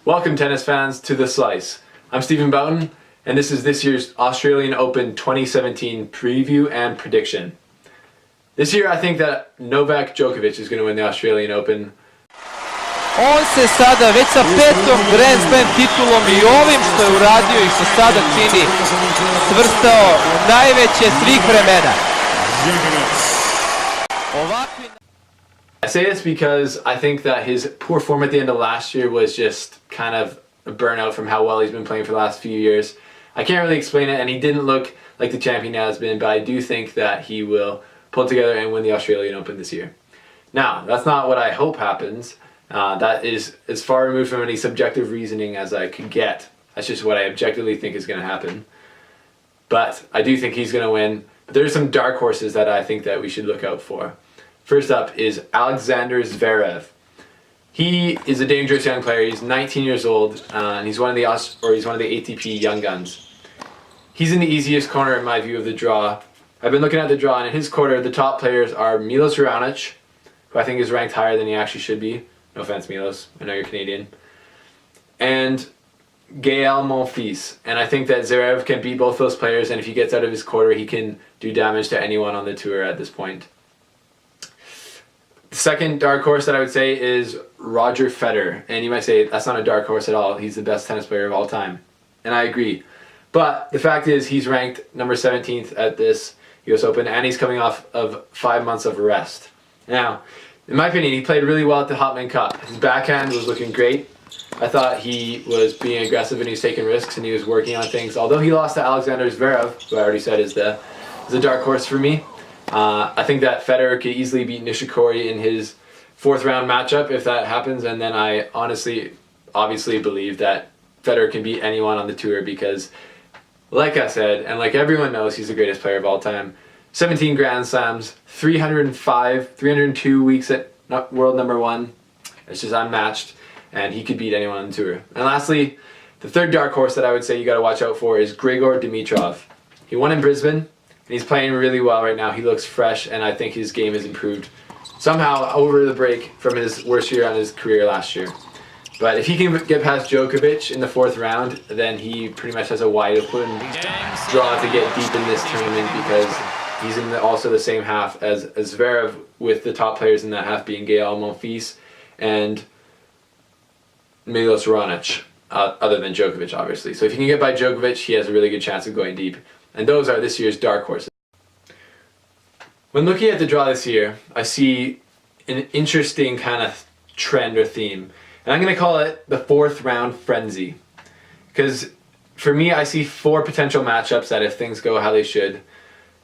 Welcome, tennis fans, to The Slice. I'm Stephen Boughton, and this is this year's Australian Open 2017 preview and prediction. This year, I think that Novak Djokovic is going to win the Australian Open. On se sada već sa petom Grand Slam titulom I ovim što je uradio I što sada čini svrstao u najveće svih vremena. I say this because I think that his poor form at the end of last year was just kind of a burnout from how well he's been playing for the last few years. I can't really explain it, and he didn't look like the champion he has been, but I do think that he will pull it together and win the Australian Open this year. Now, that's not what I hope happens. That is as far removed from any subjective reasoning as I could get. That's just what I objectively think is going to happen. But I do think he's going to win. But there's some dark horses that I think that we should look out for. First up is Alexander Zverev. He is a dangerous young player. He's 19 years old, and he's one of the ATP young guns. He's in the easiest corner in my view of the draw. I've been looking at the draw, and in his quarter, the top players are Milos Raonic, who I think is ranked higher than he actually should be. No offense, Milos. I know you're Canadian. And Gael Monfils. And I think that Zverev can beat both those players, and if he gets out of his quarter, he can do damage to anyone on the tour at this point. The second dark horse that I would say is Roger Federer. And you might say, that's not a dark horse at all. He's the best tennis player of all time. And I agree. But the fact is, he's ranked number 17th at this US Open, and he's coming off of 5 months of rest. Now, in my opinion, he played really well at the Hopman Cup. His backhand was looking great. I thought he was being aggressive and he was taking risks and he was working on things. Although he lost to Alexander Zverev, who I already said is a dark horse for me. I think that Federer could easily beat Nishikori in his fourth round matchup if that happens, and then I obviously believe that Federer can beat anyone on the tour because, like I said, and like everyone knows, he's the greatest player of all time. 17 Grand Slams, 302 weeks at world number one. It's just unmatched, and he could beat anyone on the tour. And lastly, the third dark horse that I would say you got to watch out for is Grigor Dimitrov. He won in Brisbane. And he's playing really well right now. He looks fresh, and I think his game has improved somehow over the break from his worst year on his career last year. But if he can get past Djokovic in the fourth round, then he pretty much has a wide open draw to get deep in this tournament because he's in also the same half as Zverev, with the top players in that half being Gael Monfils and Milos Raonic, other than Djokovic, obviously. So if he can get by Djokovic, he has a really good chance of going deep. And those are this year's dark horses. When looking at the draw this year, I see an interesting kind of trend or theme. And I'm going to call it the fourth round frenzy. Because for me, I see 4 potential matchups that if things go how they should,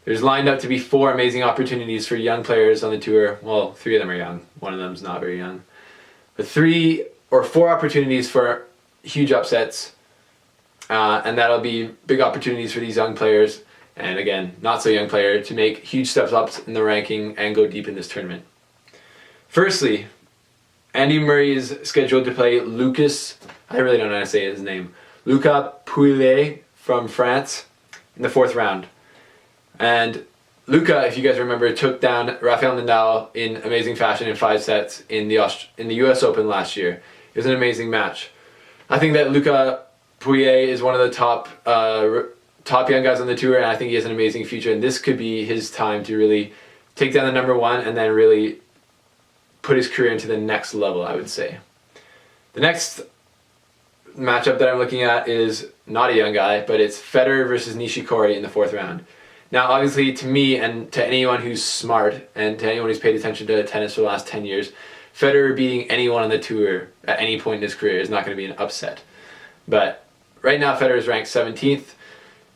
there's lined up to be 4 amazing opportunities for young players on the tour. Well, 3 of them are young. One of them's not very young. But 3 or 4 opportunities for huge upsets. And that'll be big opportunities for these young players, and again, not so young player, to make huge steps up in the ranking and go deep in this tournament. Firstly, Andy Murray is scheduled to play I really don't know how to say his name, Luca Pouille from France in the fourth round. And Luca, if you guys remember, took down Rafael Nadal in amazing fashion in 5 sets in the US Open last year. It was an amazing match. I think that Luca Pouille is one of the top young guys on the tour, and I think he has an amazing future, and this could be his time to really take down the number 1 and then really put his career into the next level, I would say. The next matchup that I'm looking at is not a young guy, but it's Federer versus Nishikori in the fourth round. Now, obviously, to me and to anyone who's smart and to anyone who's paid attention to tennis for the last 10 years, Federer beating anyone on the tour at any point in his career is not going to be an upset. But right now, Federer is ranked 17th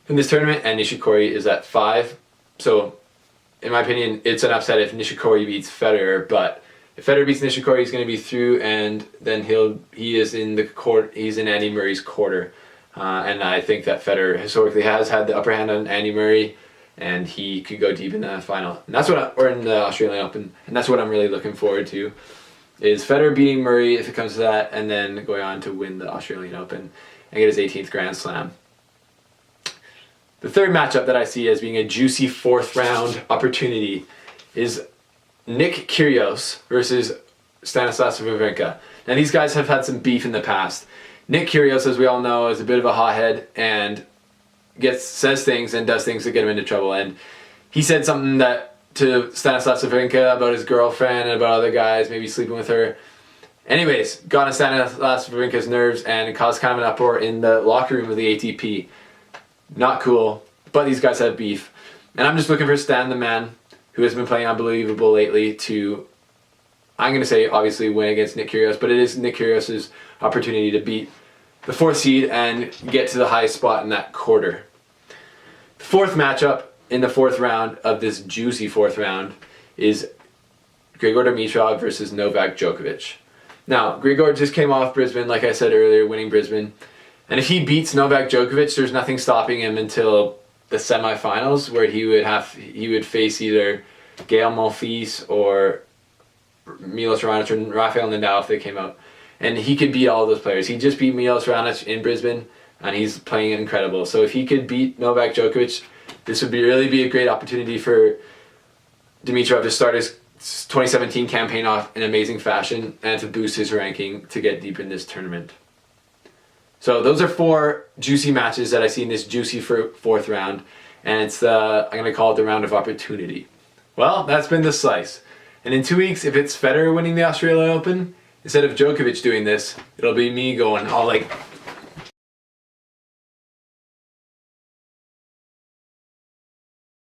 in this tournament, and Nishikori is at 5. So, in my opinion, it's an upset if Nishikori beats Federer. But if Federer beats Nishikori, he's going to be through, and then he's in Andy Murray's quarter. And I think that Federer historically has had the upper hand on Andy Murray, and he could go deep in the final. And that's or in the Australian Open, and that's what I'm really looking forward to. Is Federer beating Murray if it comes to that, and then going on to win the Australian Open and get his 18th Grand Slam. The third matchup that I see as being a juicy fourth round opportunity is Nick Kyrgios versus Stanislas Wawrinka. Now these guys have had some beef in the past. Nick Kyrgios, as we all know, is a bit of a hothead and says things and does things that get him into trouble. And he said something to Stanislas Wawrinka about his girlfriend and about other guys, maybe sleeping with her. Anyways, got on Stanislas Wawrinka's nerves and caused kind of an uproar in the locker room of the ATP. Not cool, but these guys have beef. And I'm just looking for Stan the man, who has been playing unbelievable lately, to, I'm going to say, obviously win against Nick Kyrgios, but it is Nick Kyrgios' opportunity to beat the 4th seed and get to the highest spot in that quarter. The 4th matchup in the 4th round of this juicy 4th round is Grigor Dimitrov versus Novak Djokovic. Now, Grigor just came off Brisbane, like I said earlier, winning Brisbane. And if he beats Novak Djokovic, there's nothing stopping him until the semifinals, where he would face either Gael Monfils or Milos Raonic or Rafael Nadal if they came out. And he could beat all those players. He just beat Milos Raonic in Brisbane, and he's playing incredible. So if he could beat Novak Djokovic, this would really be a great opportunity for Dimitrov to start his 2017 campaign off in amazing fashion and to boost his ranking to get deep in this tournament. So those are 4 juicy matches that I see in this juicy 4th round, and it's I'm going to call it the round of opportunity. Well, that's been the slice. And in 2 weeks, if it's Federer winning the Australian Open, instead of Djokovic doing this, it'll be me going all like